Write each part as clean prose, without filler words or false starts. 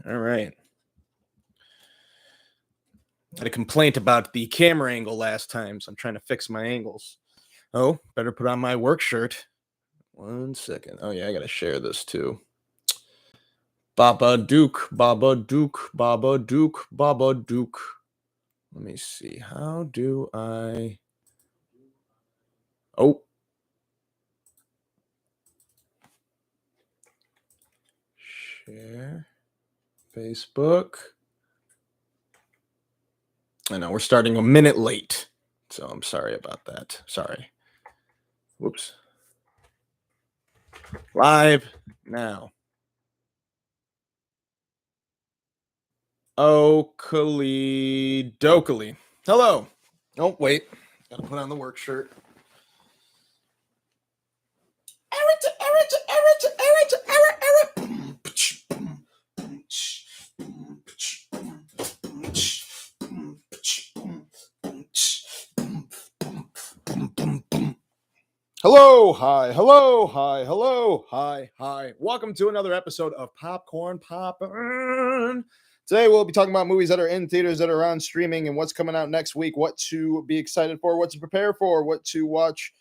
All right. Had a complaint about the camera angle last time, so I'm trying to fix my angles. Oh, better put on my work shirt. 1 second. Oh, yeah, I got to share this too. Baba Duke, Baba Duke, Baba Duke, Baba Duke. Let me see. How do I. Oh. Share. Facebook. I know we're starting a minute late, so I'm sorry about that. Sorry. Whoops. Live now. Oakley Dokley. Hello. Oh, wait. Gotta put on the work shirt. Hello, hi, hello, hi, hello, hi, hi. Welcome to another episode of Popcorn Poppin'. Today we'll be talking about movies that are in theaters, that are on streaming, and what's coming out next week, what to be excited for, what to prepare for, what to watch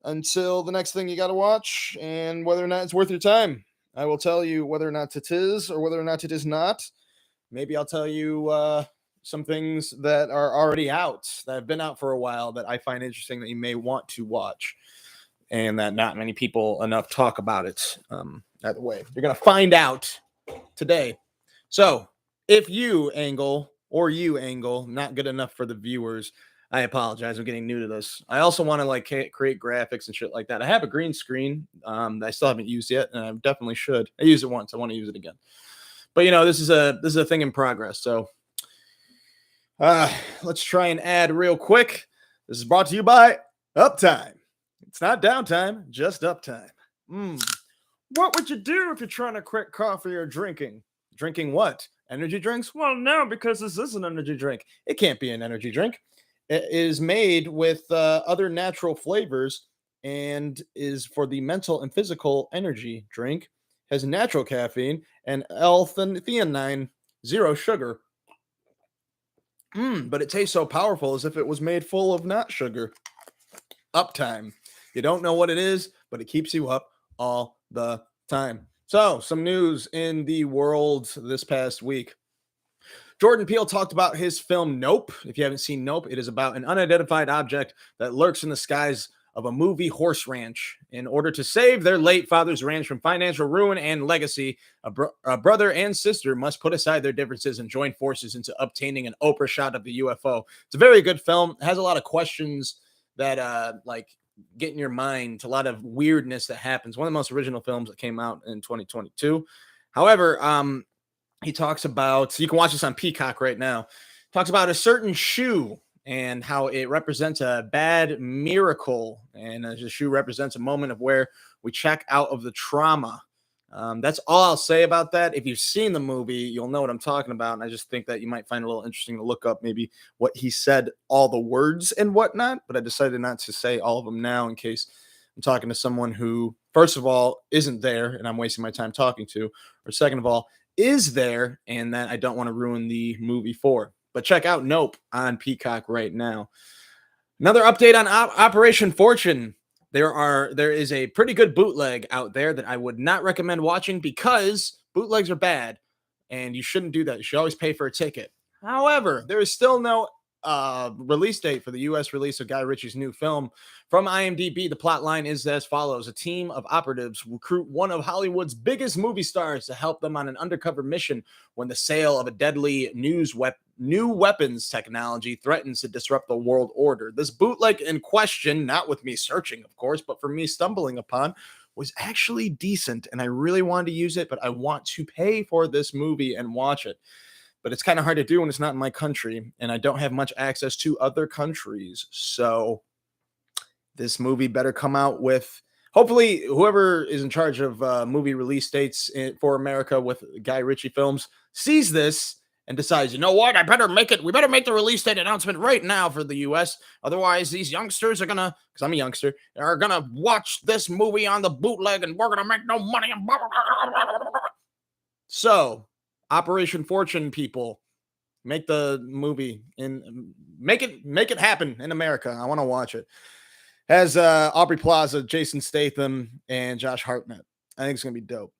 until the next thing you got to watch, and whether or not it's worth your time. I will tell you whether or not it is or whether or not it is not. Maybe I'll tell you some things that are already out, that have been out for a while, that I find interesting that you may want to watch, and that not many people enough talk about it. That way, you're going to find out today. So, if you angle, not good enough for the viewers, I apologize. I'm getting new to this. I also want to create graphics and shit like that. I have a green screen that I still haven't used yet, and I definitely should. I used it once. I want to use it again. But this is a thing in progress. So let's try and add real quick. This is brought to you by Uptime. It's not downtime, just uptime. What would you do if you're trying to quit coffee or drinking? Drinking what? Energy drinks? Well, no, because this is an energy drink. It can't be an energy drink. It is made with other natural flavors and is for the mental and physical energy drink. Has natural caffeine and L-theanine, zero sugar. But it tastes so powerful as if it was made full of not sugar. Uptime. You don't know what it is, but it keeps you up all the time. So, some news in the world this past week. Jordan Peele talked about his film Nope. If you haven't seen Nope, it is about an unidentified object that lurks in the skies of a movie horse ranch. In order to save their late father's ranch from financial ruin and legacy, a brother and sister must put aside their differences and join forces into obtaining an Oprah shot of the UFO. It's a very good film. It has a lot of questions that get in your mind, a lot of weirdness that happens. One of the most original films that came out in 2022. However, he talks about, you can watch this on Peacock right now, talks about a certain shoe and how it represents a bad miracle. And the shoe represents a moment of where we check out of the trauma. That's all I'll say about that. If you've seen the movie, you'll know what I'm talking about. And I just think that you might find it a little interesting to look up maybe what he said, all the words and whatnot. But I decided not to say all of them now in case I'm talking to someone who, first of all, isn't there and I'm wasting my time talking to, or second of all, is there and that I don't want to ruin the movie for. But check out Nope on Peacock right now. Another update on Operation Fortune. There is a pretty good bootleg out there that I would not recommend watching because bootlegs are bad and you shouldn't do that. You should always pay for a ticket. However, there is still no release date for the U.S. release of Guy Ritchie's new film. From IMDb, the plot line is as follows. A team of operatives recruit one of Hollywood's biggest movie stars to help them on an undercover mission when the sale of a deadly new weapons technology threatens to disrupt the world order. This bootleg in question, not with me searching, of course, but for me stumbling upon, was actually decent, and I really wanted to use it, but I want to pay for this movie and watch it. But it's kind of hard to do when it's not in my country, and I don't have much access to other countries. So this movie better come out with, hopefully, whoever is in charge of movie release dates for America with Guy Ritchie films sees this and decides, you know what, we better make the release date announcement right now for the U.S. Otherwise, these youngsters are gonna, because I'm a youngster, are gonna watch this movie on the bootleg and we're gonna make no money. So Operation Fortune people, make the movie and make it happen in America. I want to watch it. Has Aubrey Plaza, Jason Statham, and Josh Hartnett. I think it's gonna be dope.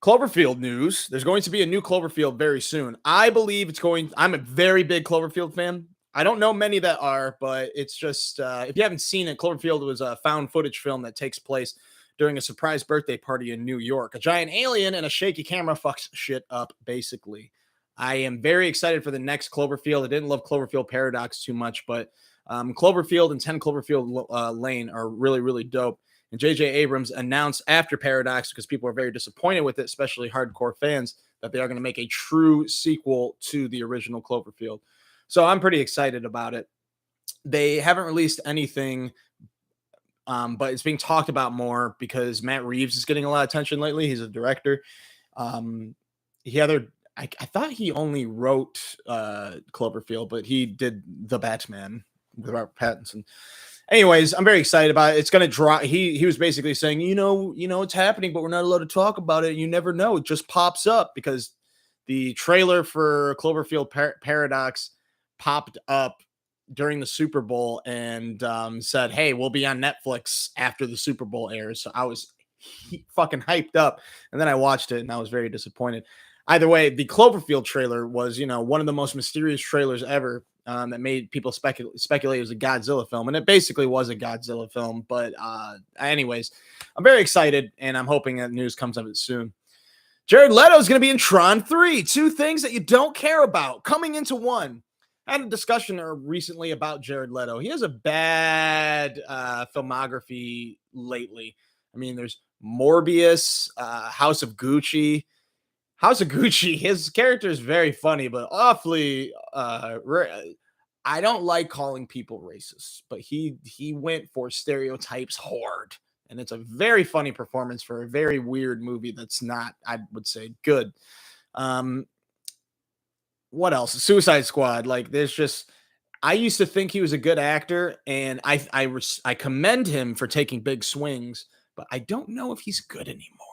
Cloverfield news. There's going to be a new Cloverfield very soon. I believe it's going. I'm a very big Cloverfield fan. I don't know many that are, but it's just if you haven't seen it, Cloverfield was a found footage film that takes place during a surprise birthday party in New York. A giant alien and a shaky camera fucks shit up, basically. I am very excited for the next Cloverfield. I didn't love Cloverfield Paradox too much, but Cloverfield and 10 Cloverfield Lane are really, really dope. And J.J. Abrams announced after Paradox, because people are very disappointed with it, especially hardcore fans, that they are going to make a true sequel to the original Cloverfield. So I'm pretty excited about it. They haven't released anything, but it's being talked about more because Matt Reeves is getting a lot of attention lately. He's a director. I thought he only wrote Cloverfield, but he did The Batman with Robert Pattinson. Anyways, I'm very excited about it. It's going to drop. He was basically saying, it's happening, but we're not allowed to talk about it. You never know. It just pops up because the trailer for Cloverfield Paradox popped up during the Super Bowl and said, hey, we'll be on Netflix after the Super Bowl airs. So I was fucking hyped up. And then I watched it and I was very disappointed. Either way, the Cloverfield trailer was, one of the most mysterious trailers ever. That made people speculate it was a Godzilla film, and it basically was a Godzilla film. But anyways, I'm very excited, and I'm hoping that news comes of it soon. Jared Leto is going to be in Tron 3. Two things that you don't care about coming into one. I had a discussion recently about Jared Leto. He has a bad filmography lately. I mean, there's Morbius, House of Gucci. House of Gucci, his character is very funny, but awfully I don't like calling people racist, but he went for stereotypes hard. And it's a very funny performance for a very weird movie that's not, I would say, good. What else? Suicide Squad. Like, there's just, I used to think he was a good actor, and I commend him for taking big swings, but I don't know if he's good anymore.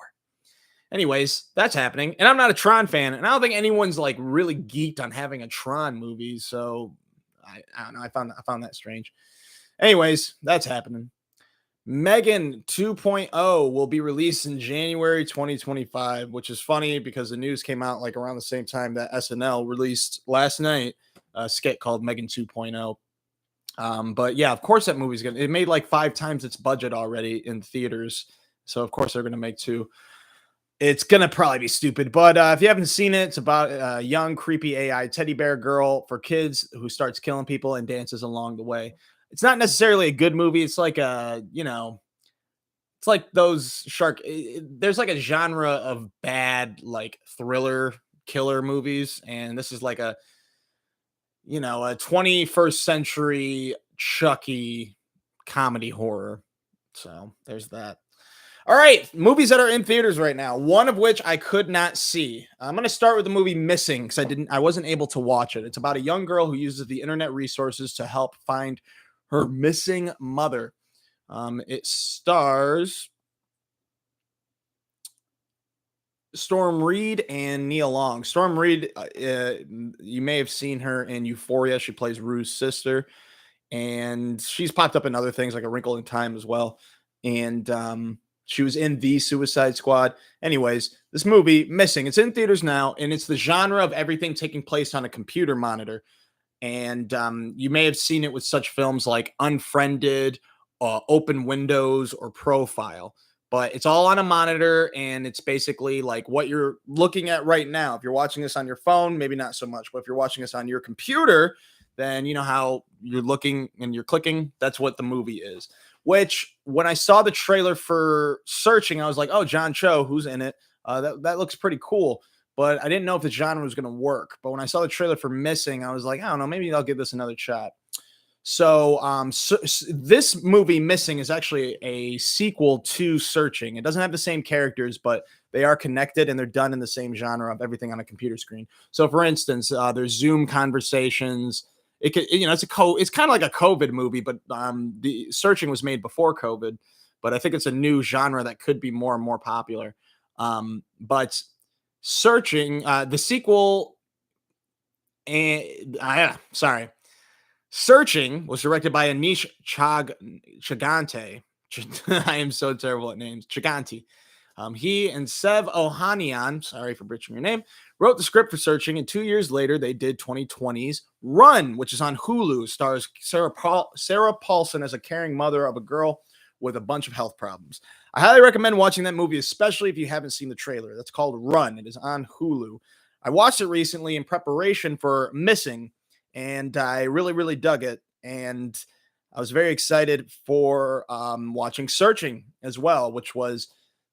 Anyways, that's happening. And I'm not a Tron fan. And I don't think anyone's like really geeked on having a Tron movie. So I don't know. I found that strange. Anyways, that's happening. Megan 2.0 will be released in January 2025, which is funny because the news came out like around the same time that SNL released last night a skit called Megan 2.0. But yeah, of course that movie's it made like 5 times its budget already in theaters. So of course they're going to make 2. It's going to probably be stupid, but if you haven't seen it, it's about a young, creepy AI teddy bear girl for kids who starts killing people and dances along the way. It's not necessarily a good movie. It's like it's like those there's like a genre of bad, like thriller killer movies. And this is like a 21st century Chucky comedy horror. So there's that. All right, movies that are in theaters right now, one of which I could not see. I'm going to start with the movie Missing because I wasn't able to watch it. It's about a young girl who uses the internet resources to help find her missing mother. It stars Storm Reed and Nia Long. Storm Reed, you may have seen her in Euphoria. She plays Rue's sister, and she's popped up in other things like A Wrinkle in Time as well. And she was in The Suicide Squad. Anyways, this movie, Missing, it's in theaters now, and it's the genre of everything taking place on a computer monitor. And you may have seen it with such films like Unfriended, Open Windows, or Profile. But it's all on a monitor, and it's basically like what you're looking at right now. If you're watching this on your phone, maybe not so much. But if you're watching this on your computer, then you know how you're looking and you're clicking. That's what the movie is. Which, when I saw the trailer for Searching, I was like, oh, John Cho, who's in it? That looks pretty cool. But I didn't know if the genre was going to work. But when I saw the trailer for Missing, I was like, I don't know, maybe I'll give this another shot. So, this movie, Missing, is actually a sequel to Searching. It doesn't have the same characters, but they are connected and they're done in the same genre of everything on a computer screen. So, for instance, there's Zoom conversations. It could, it's kind of like a COVID movie, but the Searching was made before COVID. But I think it's a new genre that could be more and more popular. But Searching, the sequel, and sorry, Searching was directed by Anish Chagante. I am so terrible at names. Chaganti. He and Sev Ohanian, sorry for butchering your name, wrote the script for Searching, and 2 years later, they did 2020's Run, which is on Hulu. Stars Sarah Paulson as a caring mother of a girl with a bunch of health problems. I highly recommend watching that movie, especially if you haven't seen the trailer. That's called Run. It is on Hulu. I watched it recently in preparation for Missing, and I really, really dug it. And I was very excited for watching Searching as well, which was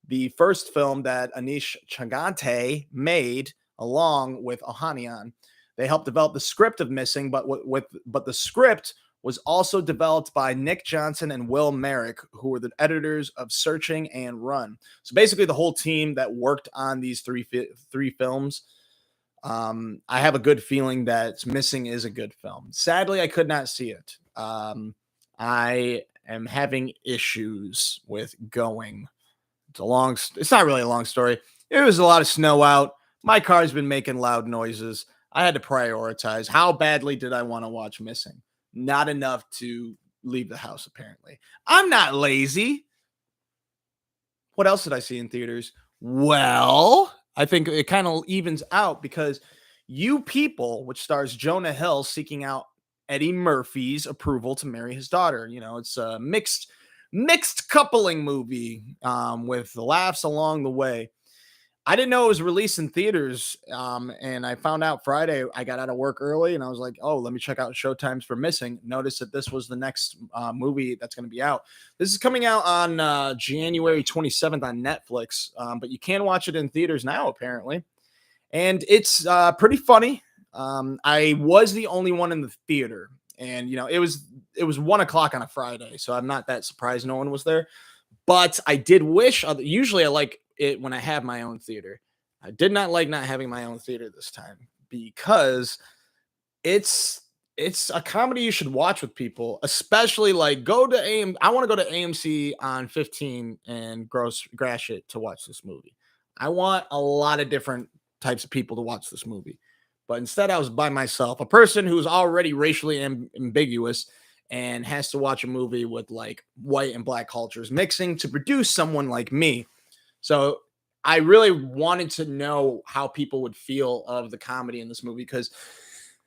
the first film that Anish Chagante made along with Ohanian. They helped develop the script of Missing, but the script was also developed by Nick Johnson and Will Merrick, who were the editors of Searching and Run. So basically, the whole team that worked on these three films. I have a good feeling that Missing is a good film. Sadly, I could not see it. I am having issues with going. It's not really a long story. It was a lot of snow out. My car's been making loud noises. I had to prioritize. How badly did I want to watch Missing? Not enough to leave the house, apparently. I'm not lazy. What else did I see in theaters? Well, I think it kind of evens out because You People, which stars Jonah Hill seeking out Eddie Murphy's approval to marry his daughter. You know, it's a mixed coupling movie with laughs along the way. I didn't know it was released in theaters, and I found out Friday. I got out of work early, and I was like, oh, let me check out showtimes for Missing. Notice that this was the next movie that's going to be out. This is coming out on January 27th on Netflix, but you can watch it in theaters now, apparently. And it's pretty funny. I was the only one in the theater, and, you know, it was 1 o'clock on a Friday, so I'm not that surprised no one was there. But I did wish, usually I like it when I have my own theater. I did not like not having my own theater this time because it's a comedy you should watch with people, especially like go to AM. I want to go to AMC on 15 and grash it to watch this movie. I want a lot of different types of people to watch this movie. But instead, I was by myself, a person who's already racially ambiguous and has to watch a movie with like white and black cultures mixing to produce someone like me. So I really wanted to know how people would feel of the comedy in this movie, because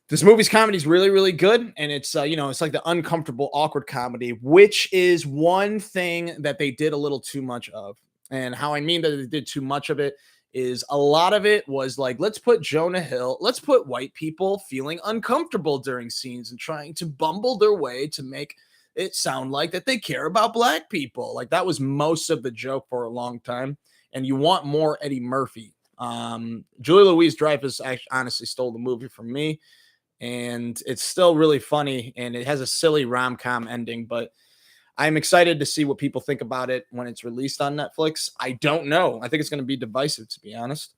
this movie's comedy is really, really good. And it's, it's like the uncomfortable, awkward comedy, which is one thing that they did a little too much of. And how I mean that they did too much of it is a lot of it was like, let's put white people feeling uncomfortable during scenes and trying to bumble their way to make it sound like that they care about black people. Like that was most of the joke for a long time. And you want more Eddie Murphy. Julia Louis-Dreyfus actually honestly stole the movie from me, and it's still really funny, and it has a silly rom-com ending, but I'm excited to see what people think about it when it's released on Netflix. I don't know. I think it's going to be divisive, to be honest.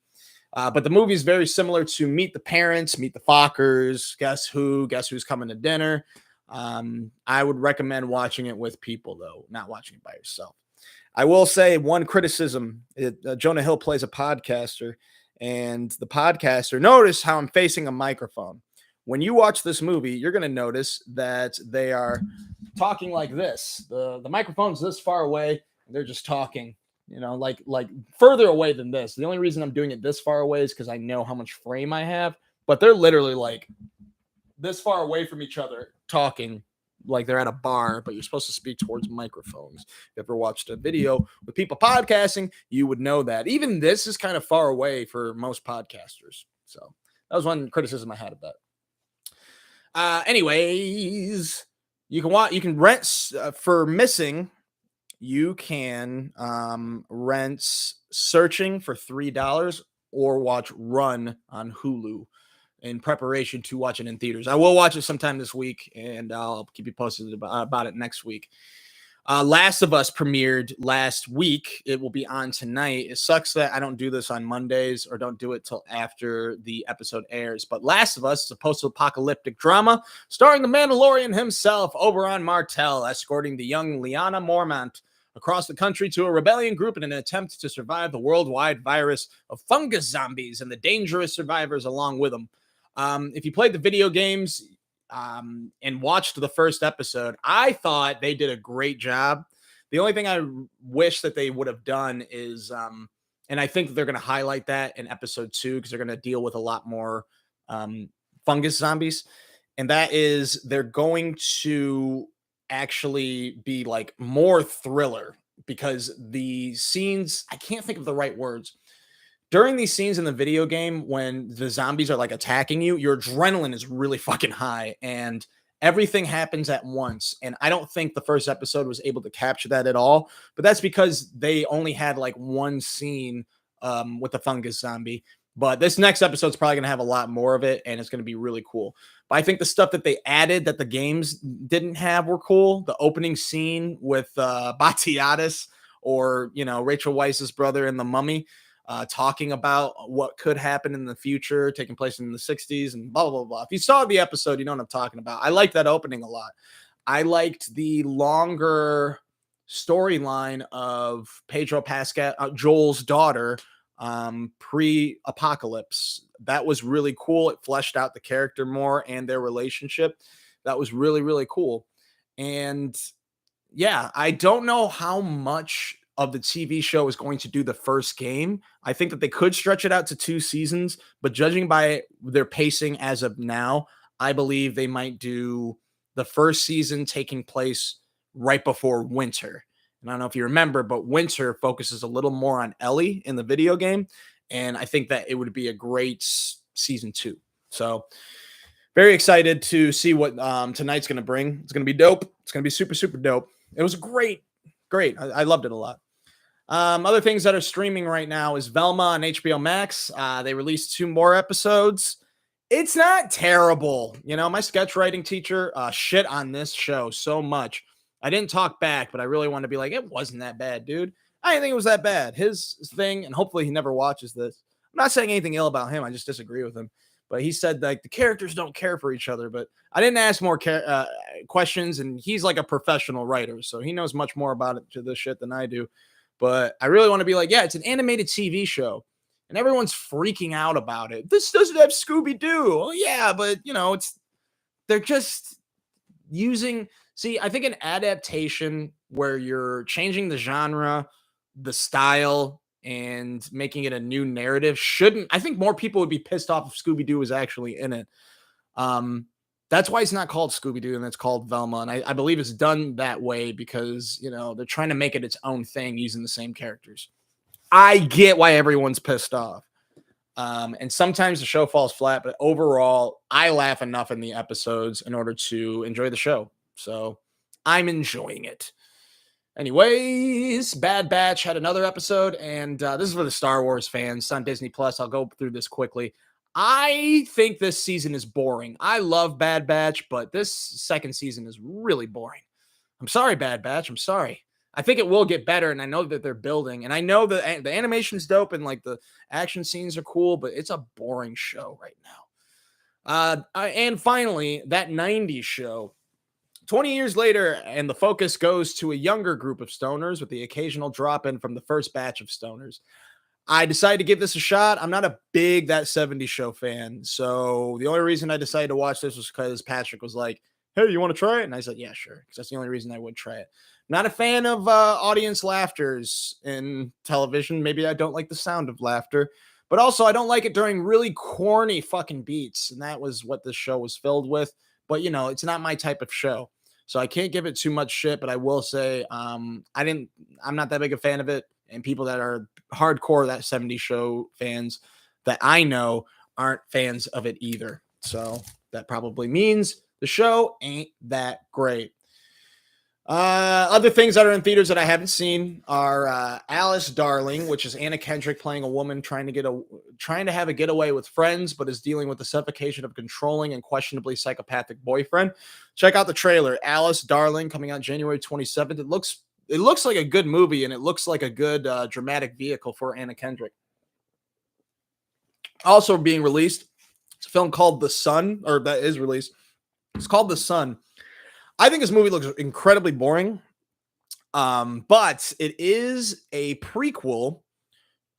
But the movie is very similar to Meet the Parents, Meet the Fockers, Guess Who's Coming to Dinner. I would recommend watching it with people, though, not watching it by yourself. I will say one criticism. Jonah Hill plays a podcaster, and the podcaster, notice how I'm facing a microphone. When you watch this movie, you're going to notice that they are talking like this. The microphone's this far away, and they're just talking, like further away than this. The only reason I'm doing it this far away is because I know how much frame I have, but they're literally like this far away from each other talking like they're at a bar, but you're supposed to speak towards microphones. If you ever watched a video with people podcasting, you would know that. Even this is kind of far away for most podcasters. So that was one criticism I had of that. Anyways, you can rent for Missing. You can rent Searching for $3 or watch Run on Hulu in preparation to watch it in theaters. I will watch it sometime this week, and I'll keep you posted about it next week. Last of Us premiered last week. It will be on tonight. It sucks that I don't do this on Mondays or don't do it till after the episode airs. But Last of Us is a post-apocalyptic drama starring the Mandalorian himself, Oberyn Martell, escorting the young Lyanna Mormont across the country to a rebellion group in an attempt to survive the worldwide virus of fungus zombies and the dangerous survivors along with them. If you played the video games and watched the first episode, I thought they did a great job. The only thing I wish that they would have done is, and I think they're going to highlight that in episode 2 because they're going to deal with a lot more fungus zombies, and that is they're going to actually be like more thriller because the scenes, I can't think of the right words. During these scenes in the video game, when the zombies are like attacking you, your adrenaline is really fucking high and everything happens at once. And I don't think the first episode was able to capture that at all, but that's because they only had like one scene with the fungus zombie. But this next episode is probably going to have a lot more of it, and it's going to be really cool. But I think the stuff that they added that the games didn't have were cool. The opening scene with Batiatus, or, you know, Rachel Weisz's brother in The Mummy, talking about what could happen in the future, taking place in the 60s and blah, blah, blah. If you saw the episode, you know what I'm talking about. I liked that opening a lot. I liked the longer storyline of Pedro Pascal, Joel's daughter, pre-apocalypse. That was really cool. It fleshed out the character more and their relationship. That was really, really cool. And yeah, I don't know how much of the TV show is going to do the first game. I think that they could stretch it out to 2 seasons, but judging by their pacing as of now, I believe they might do the first season taking place right before winter. And I don't know if you remember, but winter focuses a little more on Ellie in the video game. And I think that it would be a great season 2. So very excited to see what tonight's going to bring. It's going to be dope. It's going to be super, super dope. It was great. I loved it a lot. Other things that are streaming right now is Velma on HBO Max. They released 2 more episodes. It's not terrible. You know, my sketch writing teacher shit on this show so much. I didn't talk back, but I really want to be like, it wasn't that bad, dude. I didn't think it was that bad. His thing, and hopefully he never watches this. I'm not saying anything ill about him. I just disagree with him. But he said like the characters don't care for each other. But I didn't ask more questions, and he's like a professional writer, so he knows much more about it to this shit than I do. But I really want to be like, yeah, it's an animated TV show, and everyone's freaking out about it. This doesn't have Scooby-Doo. Oh yeah, but you know, they're just using. See, I think an adaptation where you're changing the genre, the style, and making it a new narrative shouldn't. I think more people would be pissed off if Scooby-Doo was actually in it. That's why it's not called Scooby-Doo and it's called Velma. And I believe it's done that way because, you know, they're trying to make it its own thing using the same characters. I get why everyone's pissed off. And sometimes the show falls flat, but overall, I laugh enough in the episodes in order to enjoy the show. So I'm enjoying it. Anyways, Bad Batch had another episode, and this is for the Star Wars fans. It's on Disney Plus. I'll go through this quickly. I think this season is boring. I love Bad Batch, but this second season is really boring. I'm sorry, Bad Batch. I'm sorry. I think it will get better, and I know that they're building, and I know that the animation's dope, and like the action scenes are cool, but it's a boring show right now. And finally, that 90s show. 20 years later, and the focus goes to a younger group of stoners with the occasional drop-in from the first batch of stoners. I decided to give this a shot. I'm not a big That 70s Show fan, so the only reason I decided to watch this was because Patrick was like, hey, you want to try it? And I said, yeah, sure, because that's the only reason I would try it. Not a fan of audience laughters in television. Maybe I don't like the sound of laughter, but also I don't like it during really corny fucking beats, and that was what this show was filled with. But, you know, it's not my type of show. So I can't give it too much shit, but I will say I'm not that big a fan of it. And people that are hardcore That 70s Show fans that I know aren't fans of it either. So that probably means the show ain't that great. Other things that are in theaters that I haven't seen are Alice Darling, which is Anna Kendrick playing a woman trying to have a getaway with friends, but is dealing with the suffocation of a controlling and questionably psychopathic boyfriend. Check out the trailer, Alice Darling, coming out January 27th. It looks like a good movie, and it looks like a good dramatic vehicle for Anna Kendrick. Also being released, it's a film called The Sun, or that is released. It's called The Sun. I think this movie looks incredibly boring. But it is a prequel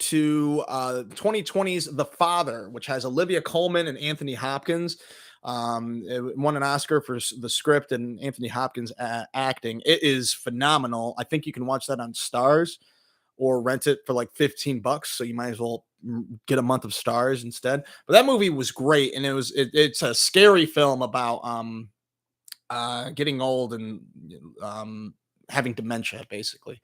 to 2020's The Father, which has Olivia Colman and Anthony Hopkins. It won an Oscar for the script and Anthony Hopkins acting. It is phenomenal. I think you can watch that on Stars or rent it for like $15. So you might as well get a month of Stars instead. But that movie was great, and it's a scary film about getting old and having dementia, basically.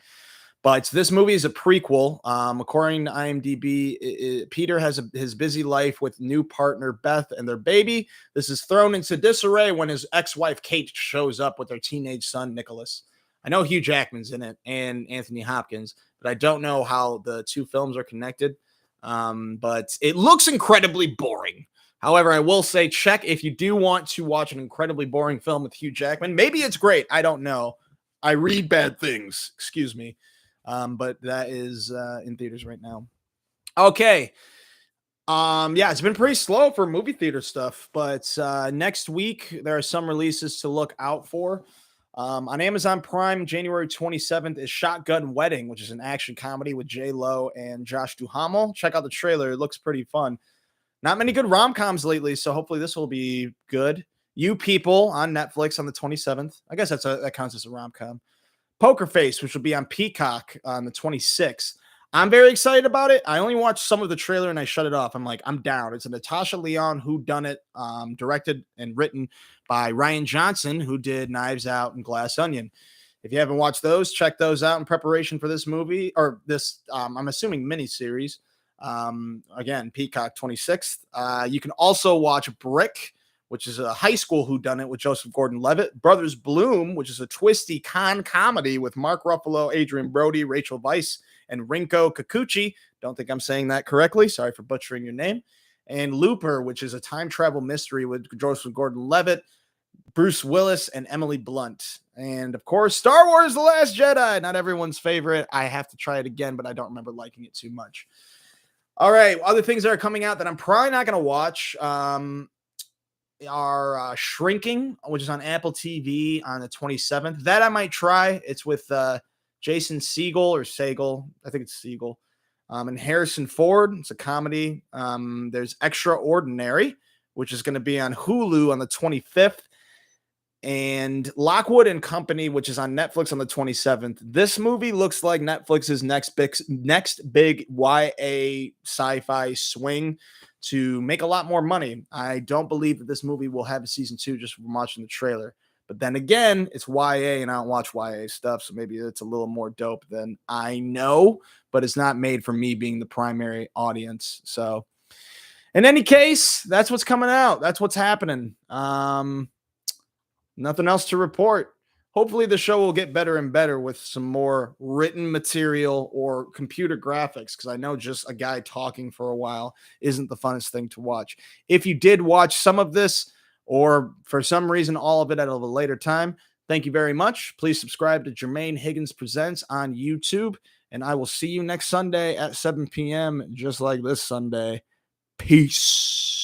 But this movie is a prequel. According to IMDb, Peter has his busy life with new partner Beth and their baby. This is thrown into disarray when his ex-wife Kate shows up with their teenage son Nicholas. I know Hugh Jackman's in it and Anthony Hopkins, but I don't know how the two films are connected. But it looks incredibly boring. However, I will say, check if you do want to watch an incredibly boring film with Hugh Jackman. Maybe it's great. I don't know. I read bad things. Excuse me. But that is in theaters right now. Okay. Yeah, it's been pretty slow for movie theater stuff, but next week there are some releases to look out for. On Amazon Prime, January 27th is Shotgun Wedding, which is an action comedy with J-Lo and Josh Duhamel. Check out the trailer. It looks pretty fun. Not many good rom-coms lately, so hopefully this will be good. You People on Netflix on the 27th. I guess that counts as a rom-com. Poker Face, which will be on Peacock on the 26th. I'm very excited about it. I only watched some of the trailer and I shut it off. I'm like, I'm down. It's a Natasha Lyonne whodunit, directed and written by Ryan Johnson, who did Knives Out and Glass Onion. If you haven't watched those, check those out in preparation for this movie, or this, I'm assuming, miniseries. Again, Peacock 26th. You can also watch Brick, which is a high school whodunit with Joseph Gordon-Levitt. Brothers Bloom, which is a twisty con comedy with Mark Ruffalo, Adrian Brody, Rachel Weisz, and Rinko Kikuchi. Don't think I'm saying that correctly. Sorry for butchering your name. And Looper, which is a time travel mystery with Joseph Gordon-Levitt, Bruce Willis, and Emily Blunt. And, of course, Star Wars The Last Jedi. Not everyone's favorite. I have to try it again, but I don't remember liking it too much. All right, other things that are coming out that I'm probably not going to watch are Shrinking, which is on Apple TV on the 27th. That I might try. It's with Jason Segel or Segel. I think it's Segel. And Harrison Ford. It's a comedy. There's Extraordinary, which is going to be on Hulu on the 25th. And Lockwood and Company, which is on Netflix on the 27th. This movie looks like Netflix's next big YA sci-fi swing to make a lot more money. I don't believe that this movie will have a season 2 just from watching the trailer. But then again, it's YA and I don't watch YA stuff, so maybe it's a little more dope than I know, but it's not made for me being the primary audience. So in any case, that's what's coming out. That's what's happening. Nothing else to report. Hopefully the show will get better and better with some more written material or computer graphics, because I know just a guy talking for a while isn't the funnest thing to watch. If you did watch some of this, or for some reason all of it at a later time, thank you very much. Please subscribe to Jermaine Higgins Presents on YouTube, and I will see you next Sunday at 7 p.m., just like this Sunday. Peace.